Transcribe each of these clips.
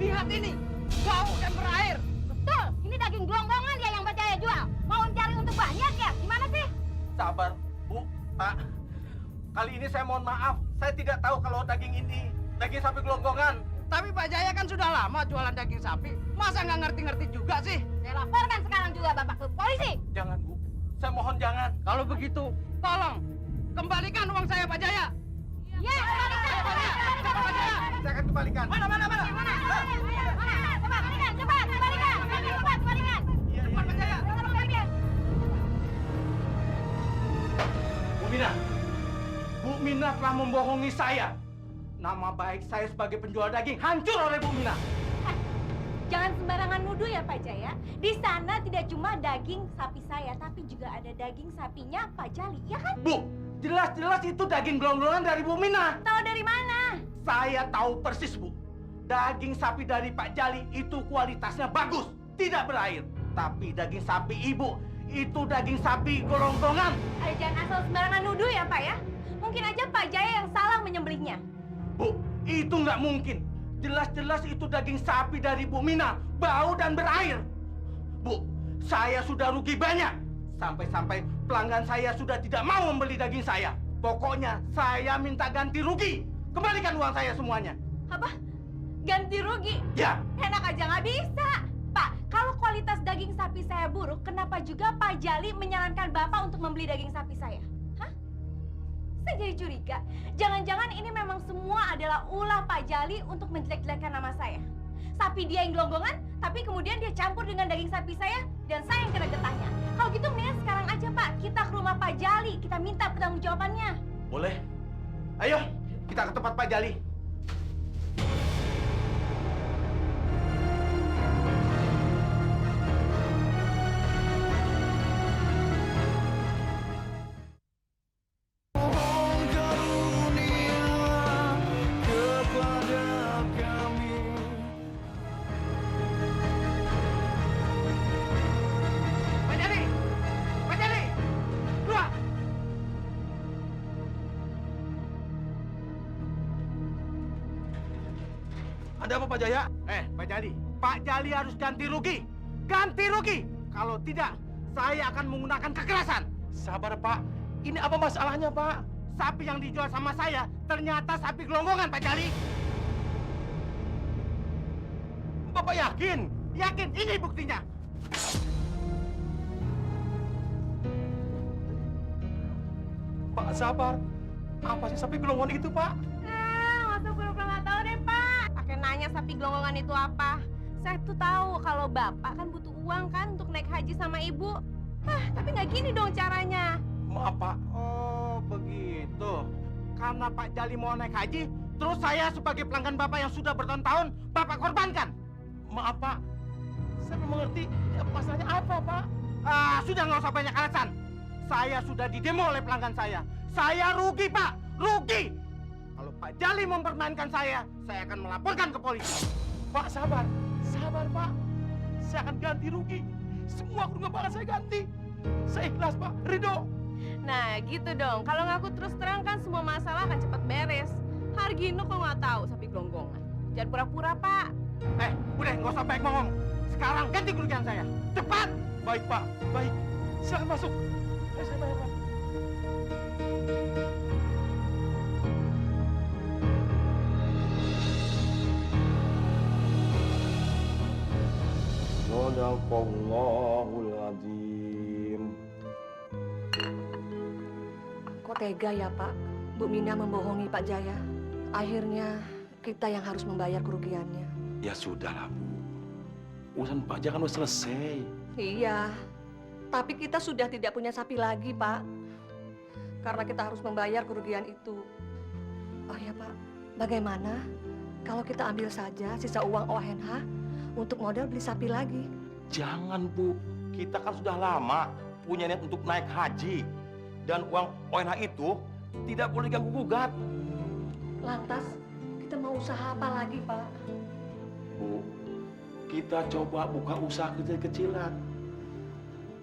Lihat ini, bau dan berair. Betul, ini daging gelonggongan ya yang Pak Jaya jual. Mau cari untuk banyak ya? Gimana sih? Sabar, Bu, Pak. Kali ini saya mohon maaf. Saya tidak tahu kalau daging ini daging sapi gelonggongan. Tapi Pak Jaya kan sudah lama jualan daging sapi. Masa nggak ngerti-ngerti juga sih? Saya laporkan sekarang juga Bapak ke polisi. Jangan, Bu. Saya mohon jangan. Kalau begitu, tolong kembalikan uang saya, Pak Jaya. Iya, kembalikan. Pak Jaya. Saya akan kembalikan. Mana? Mana? Coba kembalikan, cepat kembalikan. Cepat kembalikan. Iya, Cepat, Pak Jaya. Bu Mina. Bu Mina telah membohongi saya. Nama baik saya sebagai penjual daging hancur oleh Bu Mina. Jangan sembarangan nuduh ya Pak Jaya. Di sana tidak cuma daging sapi saya, tapi juga ada daging sapinya Pak Jali, ya kan? Bu, jelas-jelas itu daging gelonggongan dari Bu Mina. Tahu dari mana? Saya tahu persis, Bu. Daging sapi dari Pak Jali itu kualitasnya bagus, tidak berair. Tapi daging sapi Ibu itu daging sapi gelonggongan. Ayo jangan asal sembarangan nuduh ya Pak ya. Mungkin aja Pak Jaya yang salah menyembelihnya. Bu, itu nggak mungkin. Jelas-jelas itu daging sapi dari Bu Mina, bau dan berair. Bu, saya sudah rugi banyak. Sampai-sampai pelanggan saya sudah tidak mau membeli daging saya. Pokoknya saya minta ganti rugi. Kembalikan uang saya semuanya. Apa? Ganti rugi? Ya. Enak aja nggak bisa. Pak, kalau kualitas daging sapi saya buruk, kenapa juga Pak Jali menyarankan Bapak untuk membeli daging sapi saya? Hah? Saya jadi curiga. Jangan-jangan ini memang semua adalah ulah Pak Jali untuk menjelek-jelekan nama saya. Sapi dia yang gelonggongan, tapi kemudian dia campur dengan daging sapi saya, dan saya yang kena getahnya. Kalau gitu mendingan sekarang aja Pak, kita ke rumah Pak Jali, kita minta pertanggungjawabannya. Boleh. Ayo, kita ke tempat Pak Jali. Ada apa Pak Jaya? Pak Jali. Pak Jali harus ganti rugi. Ganti rugi. Kalau tidak, saya akan menggunakan kekerasan. Sabar Pak. Ini apa masalahnya Pak? Sapi yang dijual sama saya ternyata sapi gelonggongan Pak Jali. Bapak yakin? Yakin, ini buktinya. Pak sabar. Apa sih sapi gelonggongan itu Pak? Nggak usah pura-pura nggak tahu deh Pak. Pakai nanya sapi gelonggongan itu apa? Saya tuh tahu kalau Bapak kan butuh uang kan untuk naik haji sama Ibu. Tapi nggak gini dong caranya. Maaf Pak. Oh begitu. Karena Pak Jali mau naik haji, terus saya sebagai pelanggan Bapak yang sudah bertahun-tahun Bapak korbankan. Maaf Pak. Saya belum mengerti masalahnya apa Pak. Sudah nggak usah banyak alasan. Saya sudah didemo oleh pelanggan saya. Saya rugi Pak, rugi. Kalau Pak Jali mempermainkan saya akan melaporkan ke polisi. Pak sabar, sabar Pak. Saya akan ganti rugi. Semua kerugian Bapak saya ganti. Saya ikhlas Pak, ridho. Nah gitu dong. Kalau ngaku terus terang kan semua masalah akan cepat beres. Hargino kok nggak tahu sapi gelonggongan. Jangan pura-pura Pak. Udah nggak usah baik ngomong. Sekarang ganti kerugian saya. Cepat. Baik Pak, baik. Silakan masuk. Saya bayar Pak. Sadaqallahul azim. Kok tega ya Pak, Bu Mina membohongi Pak Jaya. Akhirnya kita yang harus membayar kerugiannya. Ya sudahlah Bu. Urusan Pak Jaya kan udah selesai. Iya, tapi kita sudah tidak punya sapi lagi Pak. Karena kita harus membayar kerugian itu. Oh ya Pak, bagaimana kalau kita ambil saja sisa uang ONH untuk modal beli sapi lagi? Jangan Bu, kita kan sudah lama punya niat untuk naik haji. Dan uang ONH itu tidak boleh ganggu-gugat. Lantas, kita mau usaha apa lagi Pak? Bu, kita coba buka usaha kecil-kecilan.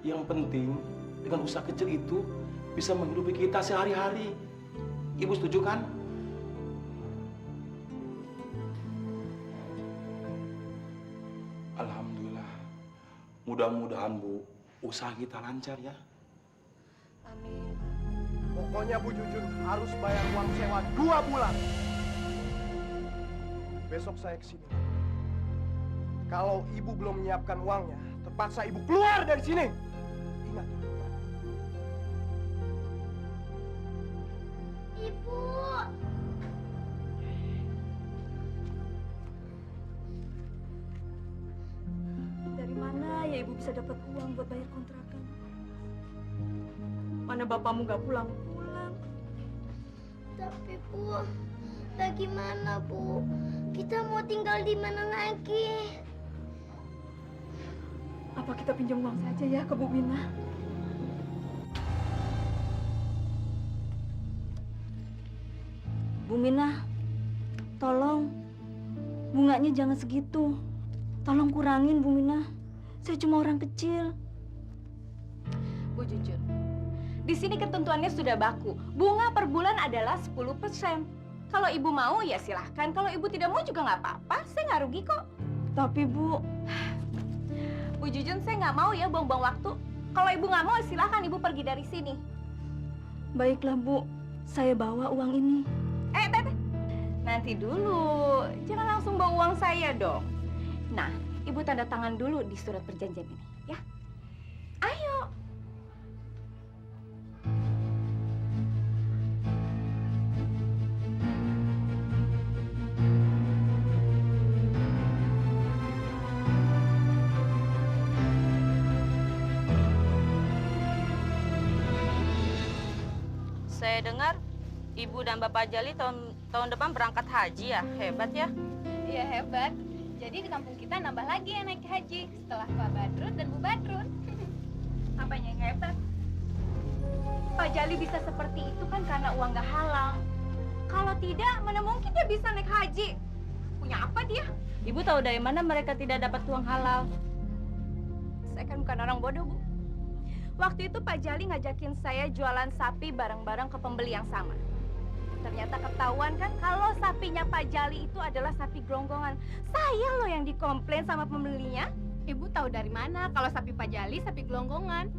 Yang penting dengan usaha kecil itu bisa menghidupi kita sehari-hari. Ibu setuju kan? Mudah-mudahan Bu, usaha kita lancar ya. Amin. Pokoknya Bu Jujun harus bayar uang sewa 2 bulan. Besok saya kesini. Kalau ibu belum menyiapkan uangnya, terpaksa ibu keluar dari sini. Ingat itu. Ibu. Dari mana ya ibu bisa dapat uang buat bayar kontrakan? Mana bapakmu gak pulang-pulang? Tapi Bu, bagaimana Bu? Kita mau tinggal di mana lagi? Apa kita pinjam uang saja ya ke Bu Mina? Bu Mina, tolong bunganya jangan segitu. Tolong kurangin Bu Mina. Saya cuma orang kecil. Bu Jujun, di sini ketentuannya sudah baku. Bunga per bulan adalah 10%. Kalau ibu mau ya silahkan. Kalau ibu tidak mau juga nggak apa-apa. Saya nggak rugi kok. Tapi Bu Jujun, saya nggak mau ya buang-buang waktu. Kalau ibu nggak mau silahkan ibu pergi dari sini. Baiklah Bu, saya bawa uang ini. Teh. Nanti dulu, jangan langsung bawa uang saya dong. Nah, ibu tanda tangan dulu di surat perjanjian ini, ya. Ayo. Saya dengar Ibu dan Bapak Jali tahun depan berangkat haji ya? Hebat ya? Iya hebat. Jadi di kampung kita nambah lagi yang naik haji setelah Pak Badrun dan Bu Badrun. Apanya yang hebat? Pak Jali bisa seperti itu kan karena uang gak halal. Kalau tidak, mana mungkin dia bisa naik haji? Punya apa dia? Ibu tahu dari mana mereka tidak dapat uang halal? Saya kan bukan orang bodoh, Bu. Waktu itu Pak Jali ngajakin saya jualan sapi bareng-bareng ke pembeli yang sama. Ternyata ketahuan kan kalau sapinya Pak Jali itu adalah sapi gelonggongan. Saya loh yang dikomplain sama pembelinya. Ibu tahu dari mana kalau sapi Pak Jali sapi gelonggongan?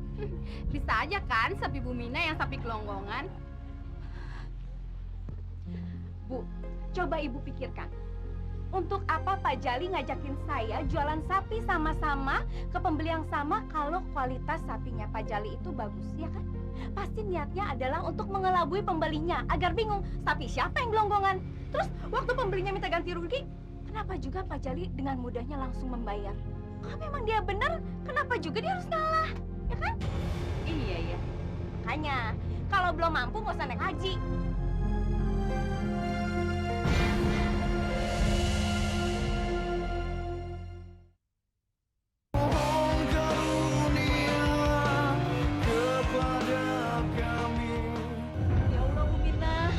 Bisa aja kan sapi Bu Mina yang sapi gelonggongan? Bu, coba ibu pikirkan. Untuk apa Pak Jali ngajakin saya jualan sapi sama-sama ke pembeli yang sama kalau kualitas sapinya Pak Jali itu bagus, ya kan? Pasti niatnya adalah untuk mengelabui pembelinya agar bingung sapi siapa yang gelonggongan. Terus waktu pembelinya minta ganti rugi, kenapa juga Pak Jali dengan mudahnya langsung membayar? Kalau memang dia benar, kenapa juga dia harus ngalah, ya kan? Iya. Makanya, kalau belum mampu nggak usah naik haji. Ya Allah Bu Mina,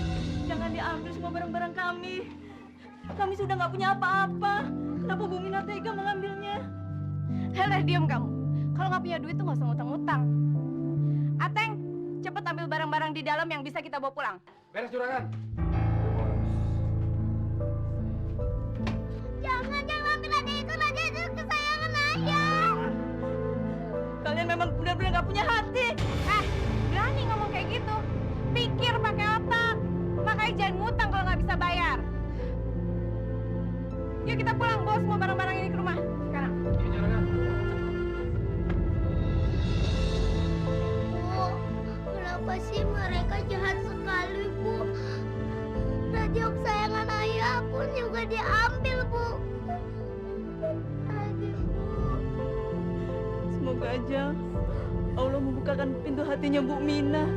jangan diambil semua barang-barang kami. Kami sudah nggak punya apa-apa. Kenapa Bu Mina tega mengambilnya? Helah, diam kamu. Kalau nggak punya duit tuh nggak usah ngutang-ngutang. Ateng, cepet ambil barang-barang di dalam yang bisa kita bawa pulang. Beres juragan. Jangan ambil raja itu kesayangan ayah. Kalian memang benar-benar nggak punya hati. Berani ngomong kayak gitu. Pikir pakai otak. Makanya jangan ngutang kalau nggak bisa bayar. Yuk kita pulang, bawa semua barang-barang ini ke rumah sekarang. Bu, kenapa sih mereka jahat sekali, Bu? Radio kesayangan ayah pun juga diambil, Bu. Aduh, Bu. Semoga aja Allah membukakan pintu hatinya Bu Mina.